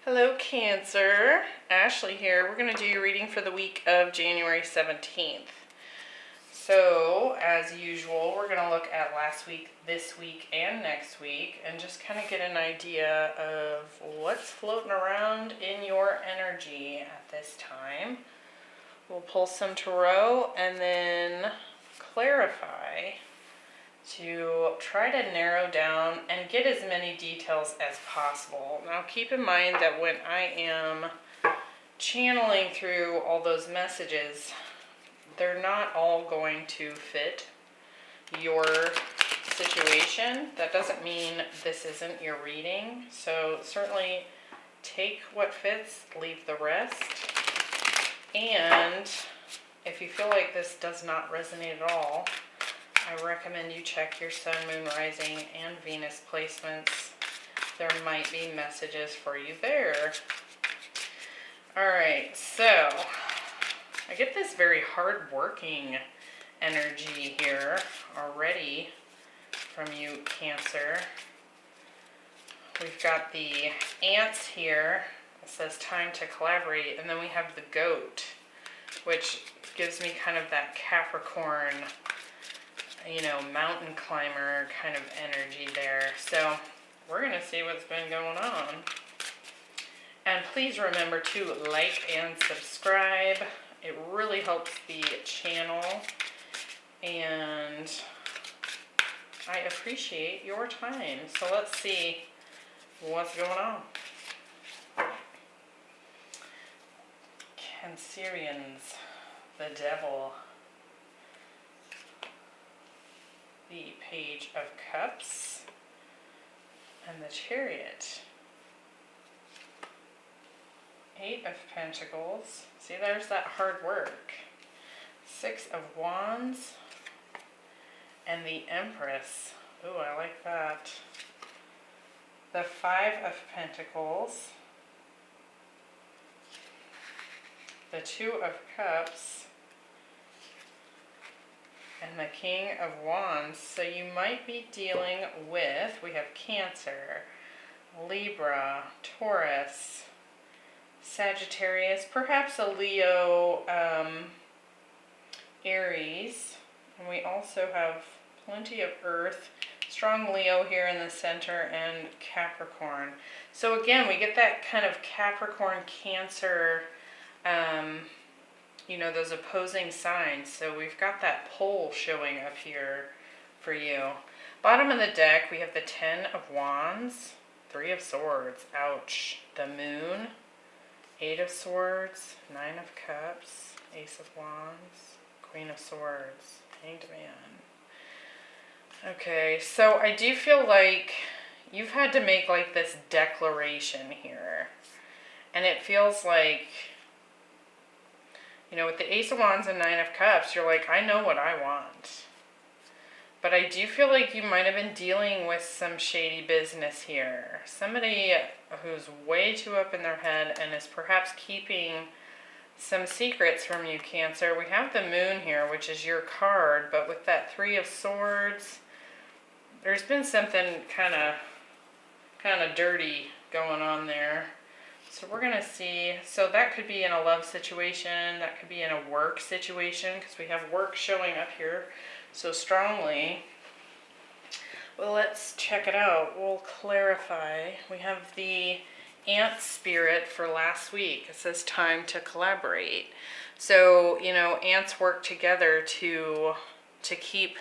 Hello Cancer, Ashley here. We're going to do your reading for the week of January 17th. So, as usual, we're going to look at last week, this week, and next week, and just kind of get an idea of what's floating around in your energy at this time. We'll pull some tarot and then clarify to try to narrow down and get as many details as possible. Now keep in mind that when I am channeling through all those messages, they're not all going to fit your situation. That doesn't mean this isn't your reading. So certainly take what fits, leave the rest. And if you feel like this does not resonate at all, I recommend you check your sun, moon, rising, and Venus placements. There might be messages for you there. Alright, so I get this very hard-working energy here already from you, Cancer. We've got the ants here. It says time to collaborate. And then we have the goat, which gives me kind of that Capricorn, mountain climber kind of energy there. So we're going to see what's been going on. And please remember to like and subscribe. It really helps the channel. And I appreciate your time. So let's see what's going on. Cancerians, the devil. The Page of Cups, and the Chariot. 8 of Pentacles. See, there's that hard work. 6 of Wands, and the Empress. Ooh, I like that. The 5 of Pentacles. The 2 of Cups. And the King of Wands. So you might be dealing with, we have Cancer, Libra, Taurus, Sagittarius, perhaps a Leo, Aries. And we also have plenty of Earth, strong Leo here in the center, and Capricorn. So again, we get that kind of Capricorn, Cancer, those opposing signs. So we've got that pole showing up here for you. Bottom of the deck, we have the 10 of Wands, 3 of Swords, ouch. The Moon, 8 of Swords, 9 of Cups, Ace of Wands, Queen of Swords, Hanged Man. Okay, so I do feel like you've had to make like this declaration here. And it feels like, with the Ace of Wands and 9 of Cups, you're like, I know what I want. But I do feel like you might have been dealing with some shady business here. Somebody who's way too up in their head and is perhaps keeping some secrets from you, Cancer. We have the Moon here, which is your card, but with that 3 of Swords, there's been something kind of dirty going on there. So we're going to see, so that could be in a love situation, that could be in a work situation, because we have work showing up here so strongly. Well, let's check it out. We'll clarify. We have the ant spirit for last week. It says time to collaborate. So, ants work together to keep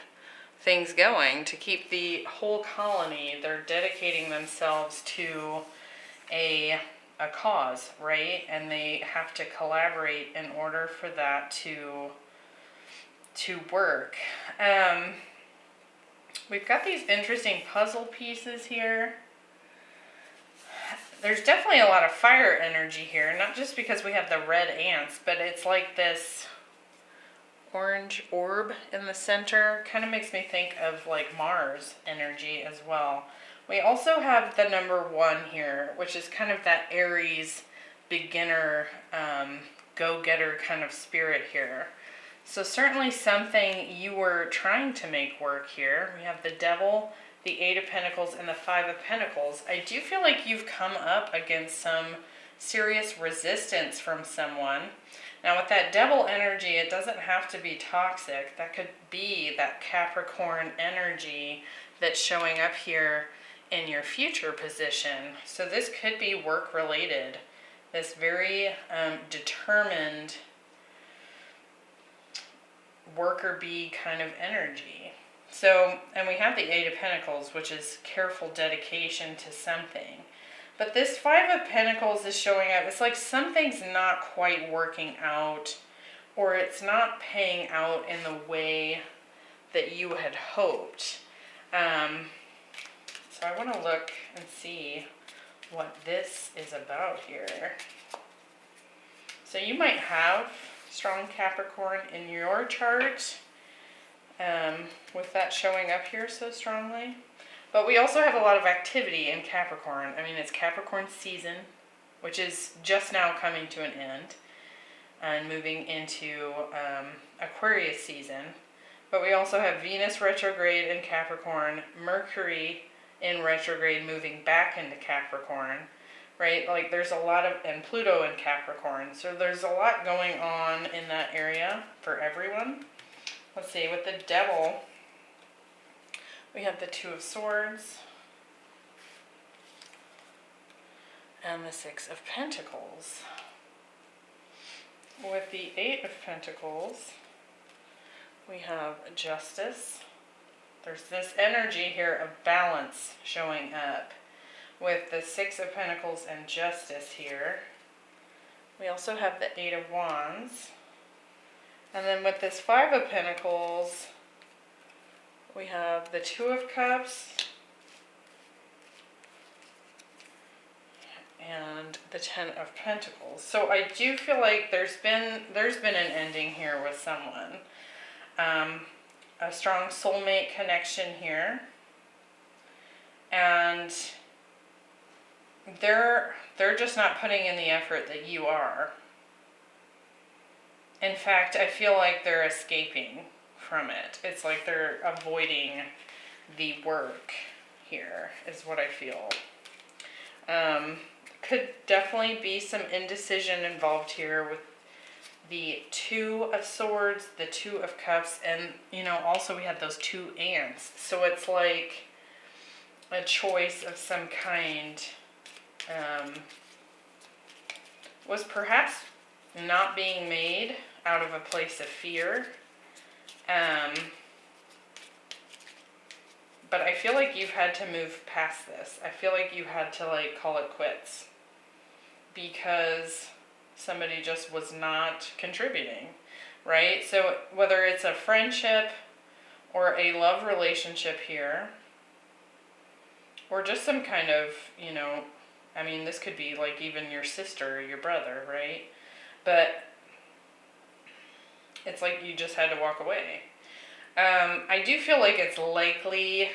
things going, to keep the whole colony. They're dedicating themselves to a cause, right? And they have to collaborate in order for that to work. We've got these interesting puzzle pieces here. There's definitely a lot of fire energy here, not just because we have the red ants, but it's like this orange orb in the center. Kind of makes me think of like Mars energy as well. We also have the number 1 here, which is kind of that Aries beginner, go-getter kind of spirit here. So certainly something you were trying to make work here. We have the Devil, the 8 of Pentacles, and the 5 of Pentacles. I do feel like you've come up against some serious resistance from someone. Now with that Devil energy, it doesn't have to be toxic. That could be that Capricorn energy that's showing up here in your future position. So this could be work related. This very determined worker bee kind of energy. So, and we have the Eight of Pentacles, which is careful dedication to something. But this Five of Pentacles is showing up. It's like something's not quite working out, or it's not paying out in the way that you had hoped. So I want to look and see what this is about here. So you might have strong Capricorn in your chart, with that showing up here so strongly. But we also have a lot of activity in Capricorn. I mean, it's Capricorn season, which is just now coming to an end and moving into Aquarius season. But we also have Venus retrograde in Capricorn, Mercury in retrograde moving back into Capricorn, right? Like there's a lot of, and Pluto in Capricorn. So there's a lot going on in that area for everyone. Let's see, with the Devil, we have the Two of Swords and the Six of Pentacles. With the Eight of Pentacles, we have Justice. There's this energy here of balance showing up with the Six of Pentacles and Justice here. We also have the Eight of Wands. And then with this Five of Pentacles, we have the Two of Cups and the Ten of Pentacles. So I do feel like there's been an ending here with someone. A strong soulmate connection here. And they're just not putting in the effort that you are. In fact, I feel like they're escaping from it. It's like they're avoiding the work here, is what I feel. Could definitely be some indecision involved here with the Two of Swords, the Two of Cups, and, you know, also we have those two ants. So it's like a choice of some kind was perhaps not being made out of a place of fear. But I feel like you've had to move past this. I feel like you had to like call it quits because somebody just was not contributing, right? So whether it's a friendship or a love relationship here, or just some kind of, you know, I mean, this could be like even your sister or your brother, right? But it's like you just had to walk away. I do feel like it's likely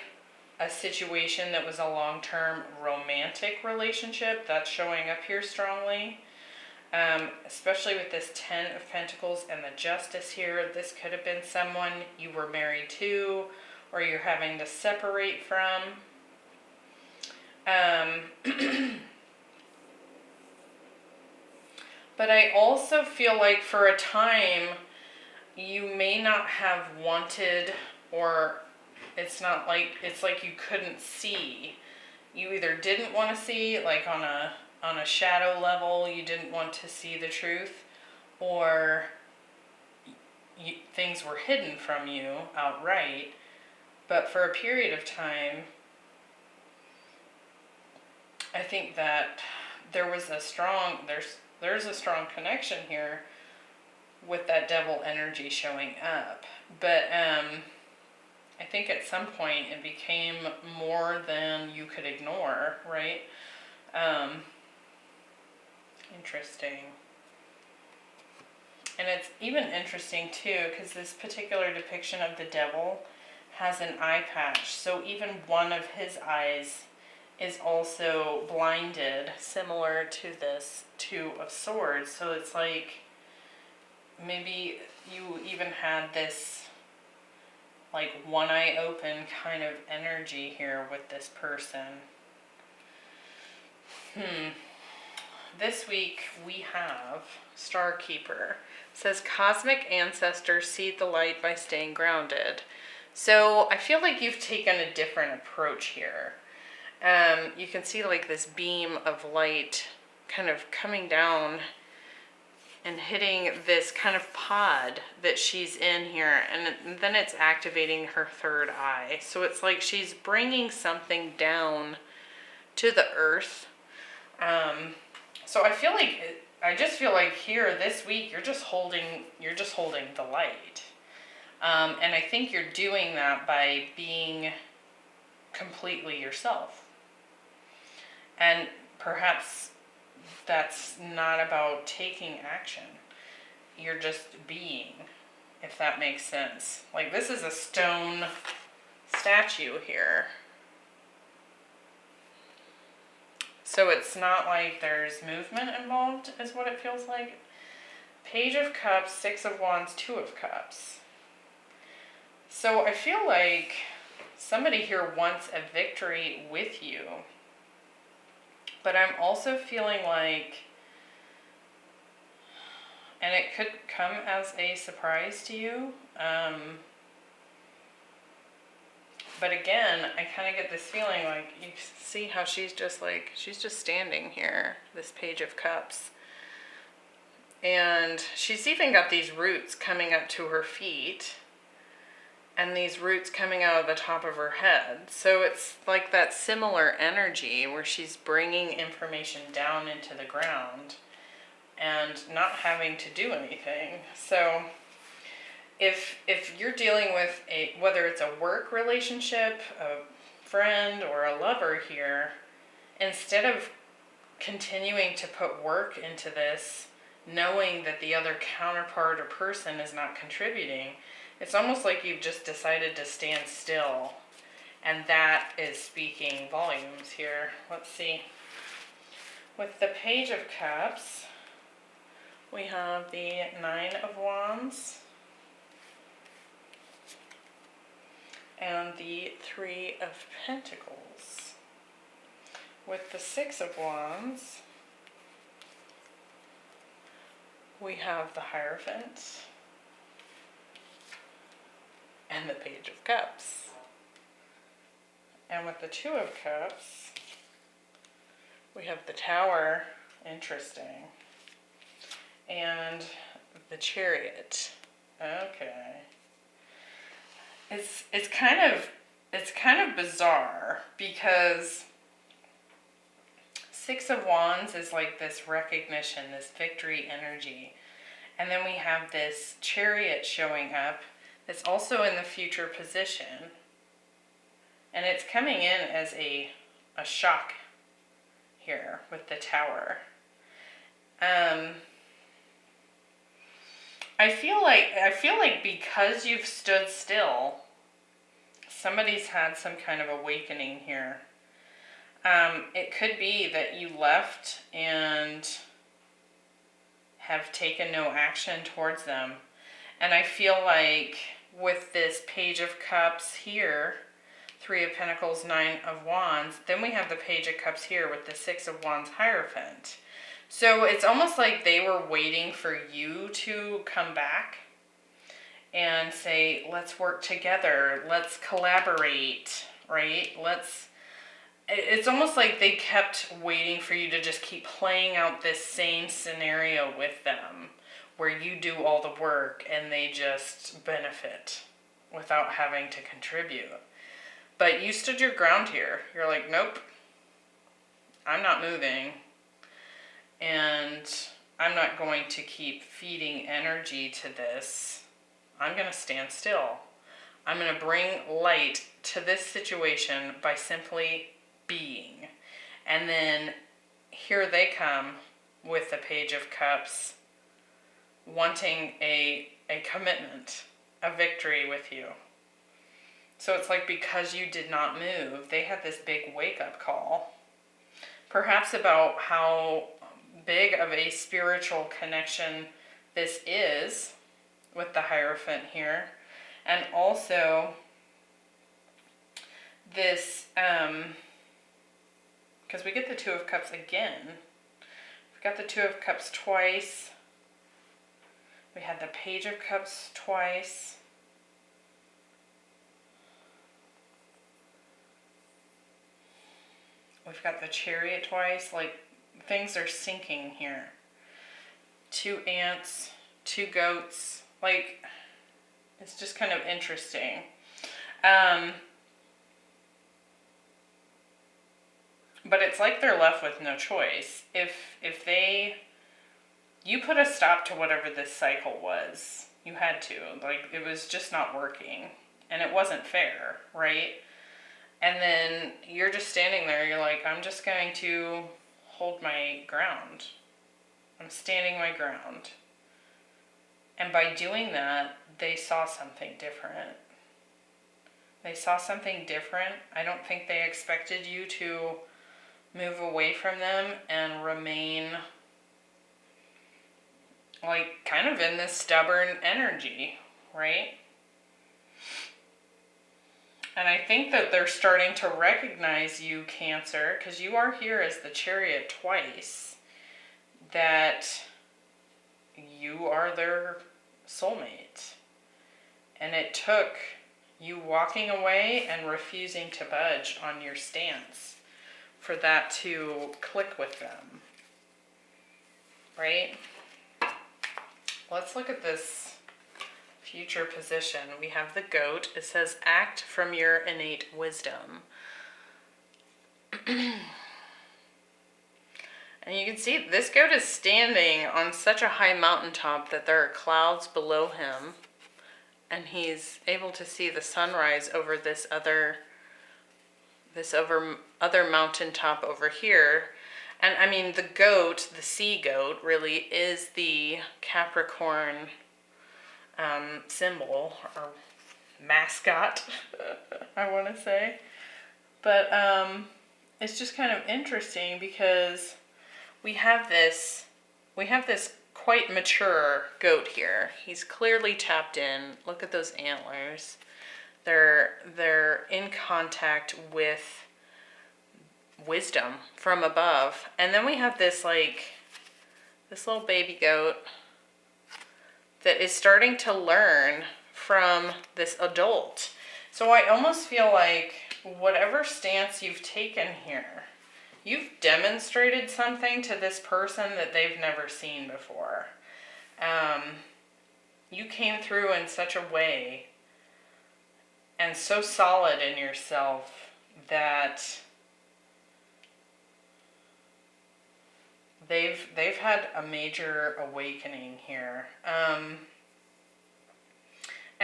a situation that was a long-term romantic relationship that's showing up here strongly. Especially with this Ten of Pentacles and the Justice here. This could have been someone you were married to or you're having to separate from. But I also feel like for a time you may not have wanted, or it's like you couldn't see. You either didn't want to see, like on a shadow level, you didn't want to see the truth, or things were hidden from you outright. But for a period of time, I think that there was there's a strong connection here with that Devil energy showing up. But I think at some point it became more than you could ignore, right? Interesting. And it's even interesting too, because this particular depiction of the Devil has an eye patch. So even one of his eyes is also blinded, similar to this Two of Swords. So it's like maybe you even had this like one eye open kind of energy here with this person. this week we have Star Keeper. It says cosmic ancestors seed the light by staying grounded. So I feel like you've taken a different approach here. You can see like this beam of light kind of coming down and hitting this kind of pod that she's in here, and then it's activating her third eye. So it's like she's bringing something down to the earth. So I just feel like here this week you're just holding the light. And I think you're doing that by being completely yourself. And perhaps that's not about taking action. You're just being, if that makes sense. Like, this is a stone statue here. So it's not like there's movement involved, is what it feels like. Page of Cups, Six of Wands, Two of Cups. So I feel like somebody here wants a victory with you. But I'm also feeling like, and it could come as a surprise to you. But again, I kind of get this feeling like, you see how she's just standing here, this Page of Cups. And she's even got these roots coming up to her feet, and these roots coming out of the top of her head. So it's like that similar energy where she's bringing information down into the ground and not having to do anything. So if you're dealing with whether it's a work relationship, a friend, or a lover here, instead of continuing to put work into this, knowing that the other counterpart or person is not contributing, it's almost like you've just decided to stand still. And that is speaking volumes here. Let's see. With the Page of Cups, we have the Nine of Wands and the Three of Pentacles. With the Six of Wands, we have the Hierophant and the Page of Cups. And with the Two of Cups, we have the Tower, interesting, and the Chariot. Okay. It's kind of bizarre, because Six of Wands is like this recognition, this victory energy. And then we have this Chariot showing up that's also in the future position. And it's coming in as a shock here with the Tower. I feel like because you've stood still, somebody's had some kind of awakening here. It could be that you left and have taken no action towards them. And I feel like with this Page of Cups here, Three of Pentacles, Nine of Wands, then we have the Page of Cups here with the Six of Wands Hierophant. So it's almost like they were waiting for you to come back and say, let's work together, let's collaborate, right? It's almost like they kept waiting for you to just keep playing out this same scenario with them, where you do all the work and they just benefit without having to contribute. But you stood your ground here. You're like, nope, I'm not moving. And I'm not going to keep feeding energy to this. I'm going to stand still. I'm going to bring light to this situation by simply being. And then here they come with the Page of Cups, wanting a commitment, a victory with you. So it's like, because you did not move, they had this big wake-up call. Perhaps about how big of a spiritual connection this is with the Hierophant here. And also this, because we get the Two of Cups again. got the Two of Cups twice. We had the Page of Cups twice. We've got the Chariot twice. Like, things are sinking here. 2 ants, 2 goats. Like, it's just kind of interesting. But it's like they're left with no choice. If you put a stop to whatever this cycle was. You had to. Like, it was just not working. And it wasn't fair, right? And then you're just standing there, you're like, I'm just going to hold my ground. I'm standing my ground. And by doing that, they saw something different. They saw something different. I don't think they expected you to move away from them and remain like kind of in this stubborn energy, right? And I think that they're starting to recognize you, Cancer, because you are here as the Chariot twice, that you are their soulmate. And it took you walking away and refusing to budge on your stance for that to click with them, right? Let's look at this future position. We have the Goat. It says, act from your innate wisdom. And you can see this goat is standing on such a high mountaintop that there are clouds below him. And he's able to see the sunrise over this other mountaintop over here. And I mean, the goat, the sea goat, really is the Capricorn symbol or mascot, I want to say. But it's just kind of interesting because we have this quite mature goat here. He's clearly tapped in. Look at those antlers. They're in contact with wisdom from above. And then we have this little baby goat that is starting to learn from this adult. So I almost feel like whatever stance you've taken here, you've demonstrated something to this person that they've never seen before. You came through in such a way and so solid in yourself that they've had a major awakening here. And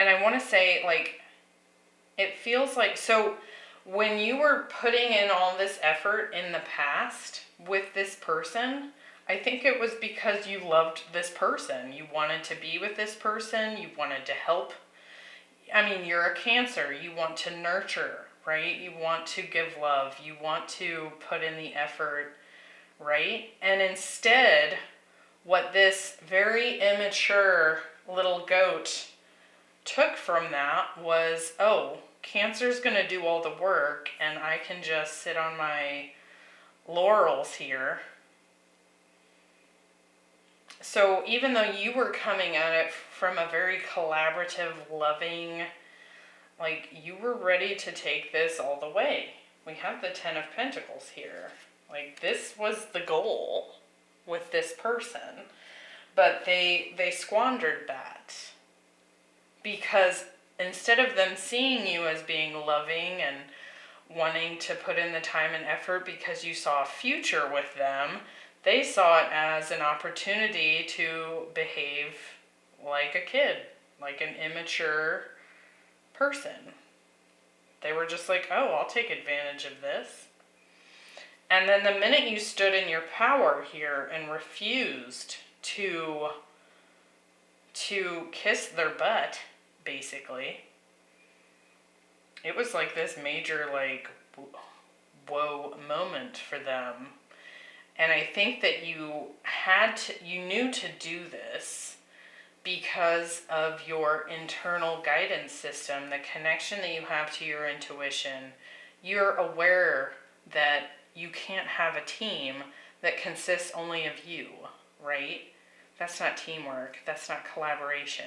I want to say, like, it feels like, so when you were putting in all this effort in the past with this person, I think it was because you loved this person. You wanted to be with this person. You wanted to help. I mean, you're a Cancer. You want to nurture, right? You want to give love. You want to put in the effort, right? And instead, what this very immature little goat took from that was, oh, Cancer's going to do all the work and I can just sit on my laurels here. So even though you were coming at it from a very collaborative, loving, like, you were ready to take this all the way. We have the Ten of Pentacles here. Like, this was the goal with this person. But they squandered that. Because instead of them seeing you as being loving and wanting to put in the time and effort because you saw a future with them, they saw it as an opportunity to behave like a kid, like an immature person. They were just like, oh, I'll take advantage of this. And then the minute you stood in your power here and refused to kiss their butt, basically, it was like this major, like, whoa moment for them. And I think that you knew to do this because of your internal guidance system, the connection that you have to your intuition. You're aware that you can't have a team that consists only of you, right? That's not teamwork. That's not collaboration.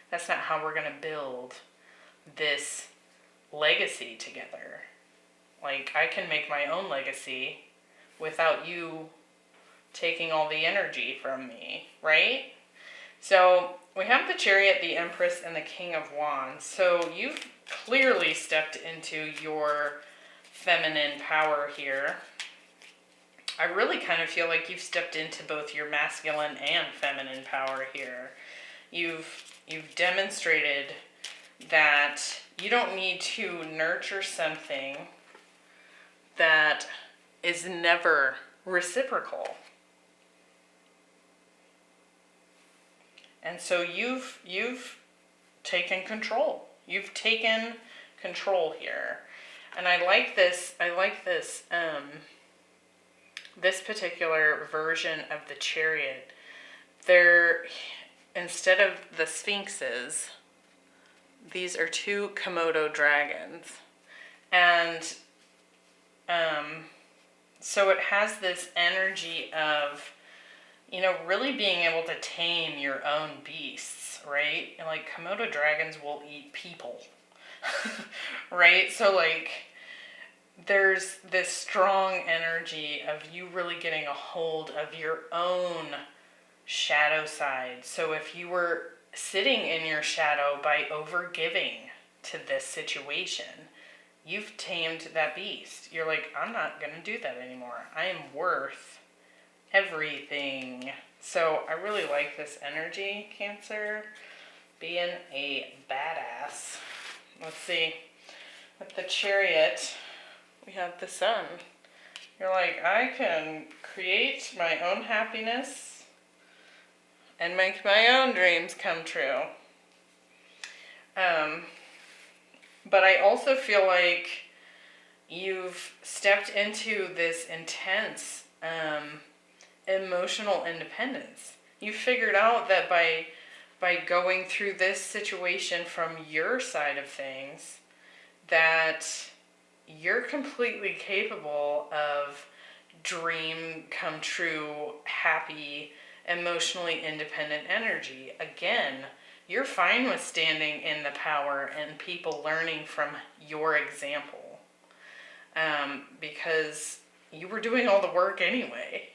That's not how we're going to build this legacy together. Like, I can make my own legacy without you taking all the energy from me, right? So we have the Chariot, the Empress, and the King of Wands. So you've clearly stepped into your feminine power here. I really kind of feel like you've stepped into both your masculine and feminine power here. You've demonstrated that you don't need to nurture something that is never reciprocal. And so you've taken control. You've taken control here. And I like this this particular version of the Chariot. They're, instead of the Sphinxes, these are two Komodo dragons. And so it has this energy of, really being able to tame your own beasts, right? And like Komodo dragons will eat people, right? So like there's this strong energy of you really getting a hold of your own shadow side. So if you were sitting in your shadow by overgiving to this situation, you've tamed that beast. You're like, I'm not going to do that anymore. I am worth everything. So I really like this energy, Cancer. Being a badass. Let's see. With the Chariot, we have the Sun. You're like, I can create my own happiness and make my own dreams come true. But I also feel like you've stepped into this intense emotional independence. You figured out that by going through this situation from your side of things, that you're completely capable of dream come true, happy, emotionally independent energy. Again, you're fine with standing in the power and people learning from your example. Because you were doing all the work anyway,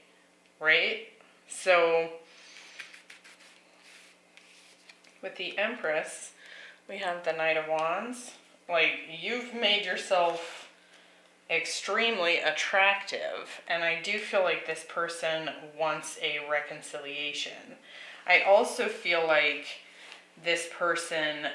right? So with the Empress, we have the Knight of Wands. Like, you've made yourself extremely attractive, and I do feel like this person wants a reconciliation. I also feel like this person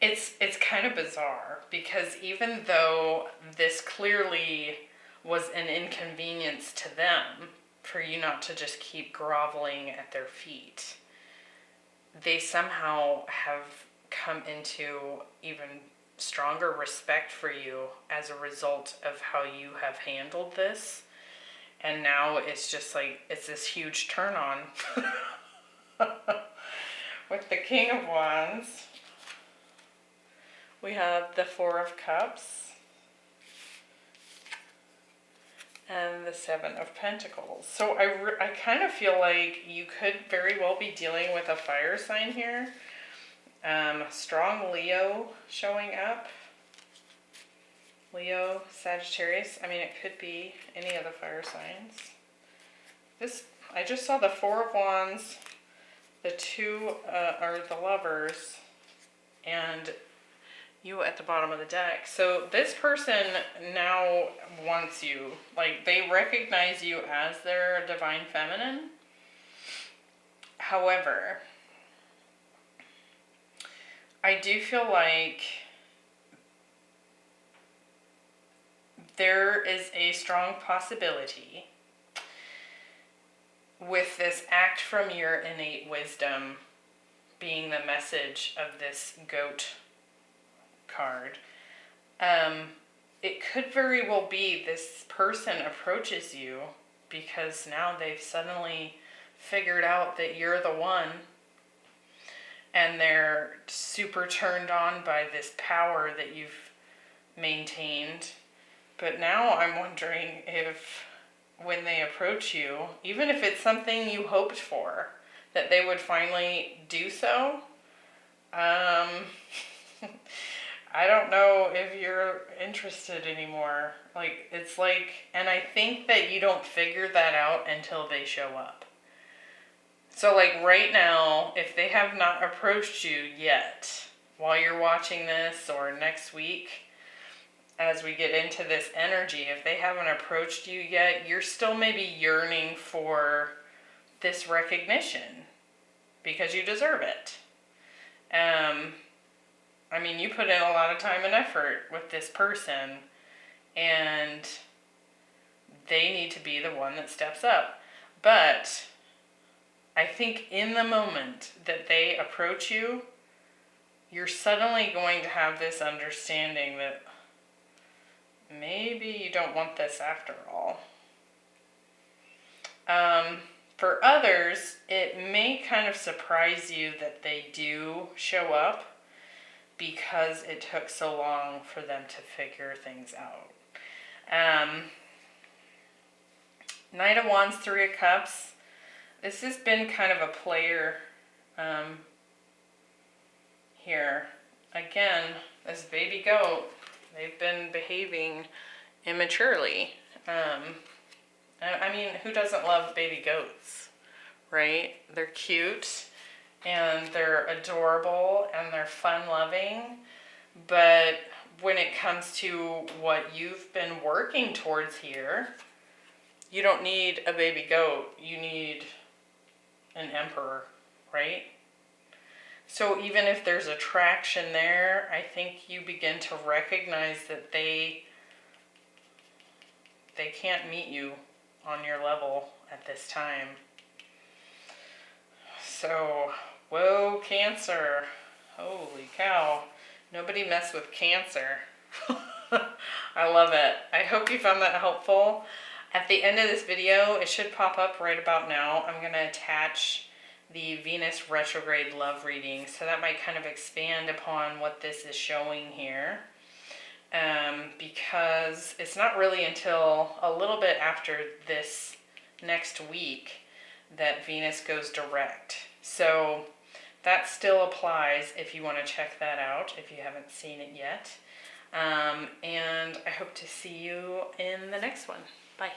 it's kind of bizarre, because even though this clearly was an inconvenience to them for you not to just keep groveling at their feet, they somehow have come into even stronger respect for you as a result of how you have handled this. And now it's just like, it's this huge turn on. With the King of Wands, we have the Four of Cups and the Seven of Pentacles. So I kind of feel like you could very well be dealing with a fire sign here. Strong Leo showing up. Leo, Sagittarius. I mean, it could be any of the fire signs. I just saw the Four of Wands. The two are the Lovers. And you at the bottom of the deck. So this person now wants you. Like, they recognize you as their divine feminine. However, I do feel like there is a strong possibility with this act from your innate wisdom being the message of this goat card. It could very well be this person approaches you because now they've suddenly figured out that you're the one, and they're super turned on by this power that you've maintained. But now I'm wondering if when they approach you, even if it's something you hoped for, that they would finally do so. I don't know if you're interested anymore. Like, it's like, and I think that you don't figure that out until they show up. So like right now, if they have not approached you yet, while you're watching this or next week, as we get into this energy, if they haven't approached you yet, you're still maybe yearning for this recognition because you deserve it. I mean, you put in a lot of time and effort with this person, and they need to be the one that steps up. But I think in the moment that they approach you, you're suddenly going to have this understanding that maybe you don't want this after all. For others, it may kind of surprise you that they do show up because it took so long for them to figure things out. Knight of Wands, Three of Cups. This has been kind of a player here. Again, this baby goat, they've been behaving immaturely. I mean, who doesn't love baby goats, right? They're cute, and they're adorable, and they're fun-loving, but when it comes to what you've been working towards here, you don't need a baby goat, you need an emperor, right? So even if there's attraction there, I think you begin to recognize that they can't meet you on your level at this time. So, whoa, Cancer. Holy cow. Nobody mess with Cancer. I love it. I hope you found that helpful. At the end of this video, it should pop up right about now. I'm going to attach the Venus retrograde love reading, so that might kind of expand upon what this is showing here. Because it's not really until a little bit after this next week that Venus goes direct. So that still applies if you want to check that out, if you haven't seen it yet. And I hope to see you in the next one. Bye.